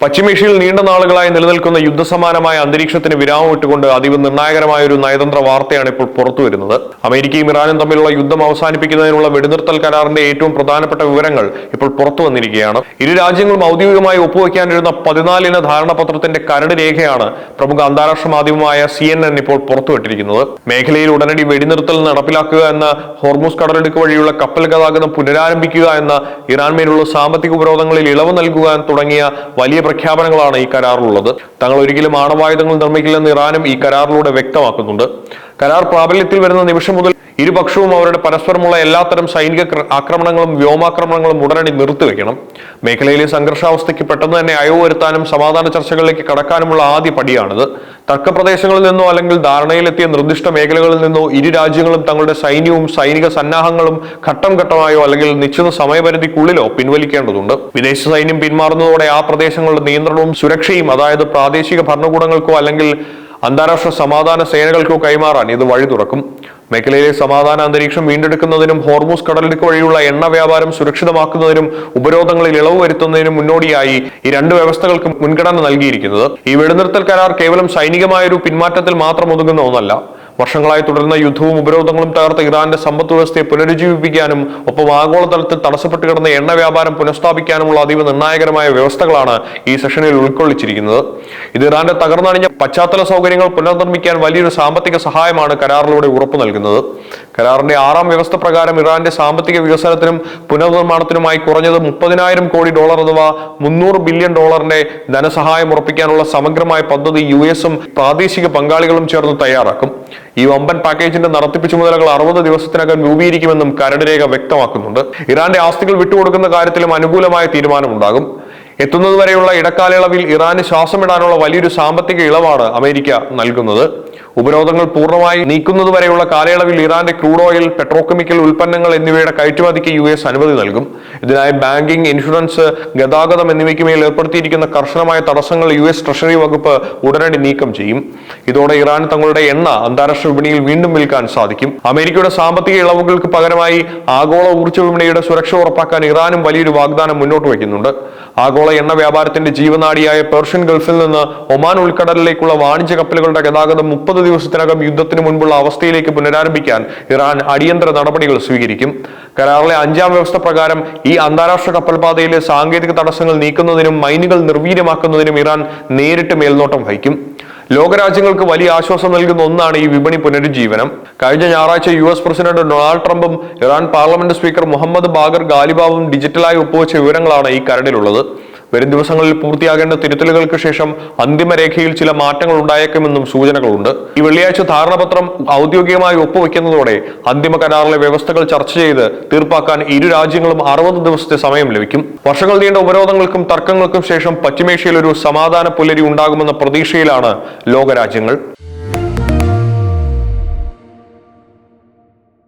പശ്ചിമേഷ്യയിൽ നീണ്ട നാളുകളായി നിലനിൽക്കുന്ന യുദ്ധസമാനമായ അന്തരീക്ഷത്തിന് വിരാമം ഇട്ടുകൊണ്ട് അതീവ നിർണായകമായ ഒരു നയതന്ത്ര വാർത്തയാണ് ഇപ്പോൾ പുറത്തുവരുന്നത്. അമേരിക്കയും ഇറാനും തമ്മിലുള്ള യുദ്ധം അവസാനിപ്പിക്കുന്നതിനുള്ള വെടിനിർത്തൽ കരാറിന്റെ ഏറ്റവും പ്രധാനപ്പെട്ട വിവരങ്ങൾ ഇപ്പോൾ പുറത്തു വന്നിരിക്കുകയാണ്. ഇരു രാജ്യങ്ങളും ഔദ്യോഗികമായി ഒപ്പുവെക്കാനിരുന്ന 14 ധാരണാപത്രത്തിന്റെ കരട് രേഖയാണ് പ്രമുഖ അന്താരാഷ്ട്ര മാധ്യമമായ CNN ഇപ്പോൾ പുറത്തുവിട്ടിരിക്കുന്നത്. മേഖലയിൽ ഉടനടി വെടിനിർത്തൽ നടപ്പിലാക്കുക എന്ന, ഹോർമൂസ് കടലിടുക്ക് വഴിയുള്ള കപ്പൽ ഗതാഗതം പുനരാരംഭിക്കുക എന്ന, ഇറാൻ മേലുള്ള സാമ്പത്തിക ഉപരോധങ്ങളിൽ ഇളവ് നൽകുക തുടങ്ങിയ വലിയ പ്രഖ്യാപനങ്ങളാണ് ഈ കരാറിലുള്ളത്. തങ്ങൾ ഒരിക്കലും ആണവായുധങ്ങൾ നിർമ്മിക്കില്ലെന്ന് ഇറാനും ഈ കരാറിലൂടെ വ്യക്തമാക്കുന്നുണ്ട്. കരാർ പ്രാബല്യത്തിൽ വരുന്ന നിമിഷം മുതൽ ഇരുപക്ഷവും അവരുടെ പരസ്പരമുള്ള എല്ലാത്തരം സൈനിക ആക്രമണങ്ങളും വ്യോമാക്രമണങ്ങളും ഉടനടി നിർത്തിവെക്കണം. മേഖലയിലെ സംഘർഷാവസ്ഥയ്ക്ക് പെട്ടെന്ന് തന്നെ അയവ് വരുത്താനും സമാധാന ചർച്ചകളിലേക്ക് കടക്കാനുമുള്ള ആദ്യ പടിയാണിത്. തർക്കപ്രദേശങ്ങളിൽ നിന്നോ അല്ലെങ്കിൽ ധാരണയിലെത്തിയ നിർദ്ദിഷ്ട മേഖലകളിൽ നിന്നോ ഇരു രാജ്യങ്ങളും തങ്ങളുടെ സൈന്യവും സൈനിക സന്നാഹങ്ങളും ഘട്ടം ഘട്ടമായോ അല്ലെങ്കിൽ നിശ്ചിത സമയപരിധിക്കുള്ളിലോ പിൻവലിക്കേണ്ടതുണ്ട്. വിദേശ സൈന്യം പിന്മാറുന്നതോടെ ആ പ്രദേശങ്ങളുടെ നിയന്ത്രണവും സുരക്ഷയും, അതായത് പ്രാദേശിക ഭരണകൂടങ്ങൾക്കോ അല്ലെങ്കിൽ അന്താരാഷ്ട്ര സമാധാന സേനകൾക്കോ കൈമാറാൻ ഇത് വഴി തുറക്കും. മേഖലയിലെ സമാധാന അന്തരീക്ഷം വീണ്ടെടുക്കുന്നതിനും ഹോർമൂസ് കടലിടുക്ക് വഴിയുള്ള എണ്ണ വ്യാപാരം സുരക്ഷിതമാക്കുന്നതിനും ഉപരോധങ്ങളിൽ ഇളവ് വരുത്തുന്നതിനും മുന്നോടിയായി ഈ രണ്ട് വ്യവസ്ഥകൾക്ക് മുൻഗണന നൽകിയിരിക്കുന്നത്. ഈ വെടിനിർത്തൽ കരാർ കേവലം സൈനികമായൊരു പിന്മാറ്റത്തിൽ മാത്രം ഒതുങ്ങുന്ന ഒന്നല്ല. വർഷങ്ങളായി തുടരുന്ന യുദ്ധവും ഉപരോധങ്ങളും തകർത്ത ഇറാന്റെ സമ്പദ് വ്യവസ്ഥയെ പുനരുജ്ജീവിപ്പിക്കാനും ഒപ്പം ആഗോളതലത്തിൽ തടസ്സപ്പെട്ട് കിടന്ന എണ്ണ വ്യാപാരം പുനഃസ്ഥാപിക്കാനുമുള്ള അതീവ നിർണായകമായ വ്യവസ്ഥകളാണ് ഈ സെഷനിൽ ഉൾക്കൊള്ളിച്ചിരിക്കുന്നത്. ഇത് ഇറാന്റെ തകർന്നണിഞ്ഞ പശ്ചാത്തല സൗകര്യങ്ങൾ പുനർനിർമ്മിക്കാൻ വലിയൊരു സാമ്പത്തിക സഹായമാണ് കരാറിലൂടെ ഉറപ്പു നൽകുന്നത്. കരാറിന്റെ 6ാം വ്യവസ്ഥ പ്രകാരം ഇറാന്റെ സാമ്പത്തിക വികസനത്തിനും പുനർനിർമ്മാണത്തിനുമായി കുറഞ്ഞത് $30,000 കോടി അഥവാ $300 ബില്യൺ ധനസഹായം ഉറപ്പിക്കാനുള്ള സമഗ്രമായ പദ്ധതി US-ഉം പ്രാദേശിക പങ്കാളികളും ചേർന്ന് തയ്യാറാക്കും. ഈ വമ്പൻ പാക്കേജിന്റെ നടത്തിപ്പ് ചുമതലകൾ 60 ദിവസത്തിനകം രൂപീകരിക്കുമെന്നും കരട് രേഖ വ്യക്തമാക്കുന്നുണ്ട്. ഇറാന്റെ ആസ്തികൾ വിട്ടുകൊടുക്കുന്ന കാര്യത്തിലും അനുകൂലമായ തീരുമാനമുണ്ടാകും. എത്തുന്നതുവരെയുള്ള ഇടക്കാലയളവിൽ ഇറാന് ശ്വാസമിടാനുള്ള വലിയൊരു സാമ്പത്തിക ഇളവാണ് അമേരിക്ക നൽകുന്നത്. ഉപരോധങ്ങൾ പൂർണ്ണമായി നീക്കുന്നതുവരെയുള്ള കാലയളവിൽ ഇറാന്റെ ക്രൂഡ് ഓയിൽ, പെട്രോകെമിക്കൽ ഉൽപ്പന്നങ്ങൾ എന്നിവയുടെ കയറ്റുമതിക്ക് US അനുമതി നൽകും. ഇതിനായി ബാങ്കിംഗ്, ഇൻഷുറൻസ്, ഗതാഗതം എന്നിവയ്ക്ക് മേൽ ഏർപ്പെടുത്തിയിരിക്കുന്ന കർശനമായ തടസ്സങ്ങൾ US ട്രഷറി വകുപ്പ് ഉടനടി നീക്കം ചെയ്യും. ഇതോടെ ഇറാൻ തങ്ങളുടെ എണ്ണ അന്താരാഷ്ട്ര വിപണിയിൽ വീണ്ടും വിൽക്കാൻ സാധിക്കും. അമേരിക്കയുടെ സാമ്പത്തിക ഇളവുകൾക്ക് പകരമായി ആഗോള ഊർജ്ജ വിപണിയുടെ സുരക്ഷ ഉറപ്പാക്കാൻ ഇറാനും വലിയൊരു വാഗ്ദാനം മുന്നോട്ട് വയ്ക്കുന്നുണ്ട്. ആഗോള എണ്ണ വ്യാപാരത്തിന്റെ ജീവനാഡിയായ പേർഷ്യൻ ഗൾഫിൽ നിന്ന് ഒമാൻ ഉൾക്കടലിലേക്കുള്ള വാണിജ്യ കപ്പലുകളുടെ ഗതാഗതം 30 ദിവസത്തിനകം യുദ്ധത്തിന് മുൻപുള്ള അവസ്ഥയിലേക്ക് പുനരാരംഭിക്കാൻ ഇറാൻ അടിയന്തര നടപടികൾ സ്വീകരിക്കും. കരാറിലെ 5ാം വ്യവസ്ഥ പ്രകാരം ഈ അന്താരാഷ്ട്ര കപ്പൽപാതയിലെ സാങ്കേതിക തടസ്സങ്ങൾ നീക്കുന്നതിനും മൈനുകൾ നിർവീര്യമാക്കുന്നതിനും ഇറാൻ നേരിട്ട് മേൽനോട്ടം വഹിക്കും. ലോകരാജ്യങ്ങൾക്ക് വലിയ ആശ്വാസം നൽകുന്ന ഒന്നാണ് ഈ വിപണി പുനരുജ്ജീവനം. കഴിഞ്ഞ ഞായറാഴ്ച US പ്രസിഡന്റ് ഡൊണാൾഡ് ട്രംപും Iran parliament speaker Mohammad Bagher ഗാലിബാവും ഡിജിറ്റലായി ഒപ്പുവെച്ച വിവരങ്ങളാണ് ഈ കരടിലുള്ളത്. വരും ദിവസങ്ങളിൽ പൂർത്തിയാകേണ്ട തിരുത്തലുകൾക്ക് ശേഷം അന്തിമരേഖയിൽ ചില മാറ്റങ്ങൾ ഉണ്ടായേക്കുമെന്നും സൂചനകളുണ്ട്. ഈ വെള്ളിയാഴ്ച ധാരണാപത്രം ഔദ്യോഗികമായി ഒപ്പുവെക്കുന്നതോടെ അന്തിമ കരാറിലെ വ്യവസ്ഥകൾ ചർച്ച ചെയ്ത് തീർപ്പാക്കാൻ ഇരു രാജ്യങ്ങളും 60 ദിവസത്തെ സമയം ലഭിക്കും. വർഷങ്ങൾ നീണ്ട ഉപരോധങ്ങൾക്കും തർക്കങ്ങൾക്കും ശേഷം പശ്ചിമേഷ്യയിൽ ഒരു സമാധാന പുലരി ഉണ്ടാകുമെന്ന പ്രതീക്ഷയിലാണ് ലോകരാജ്യങ്ങൾ.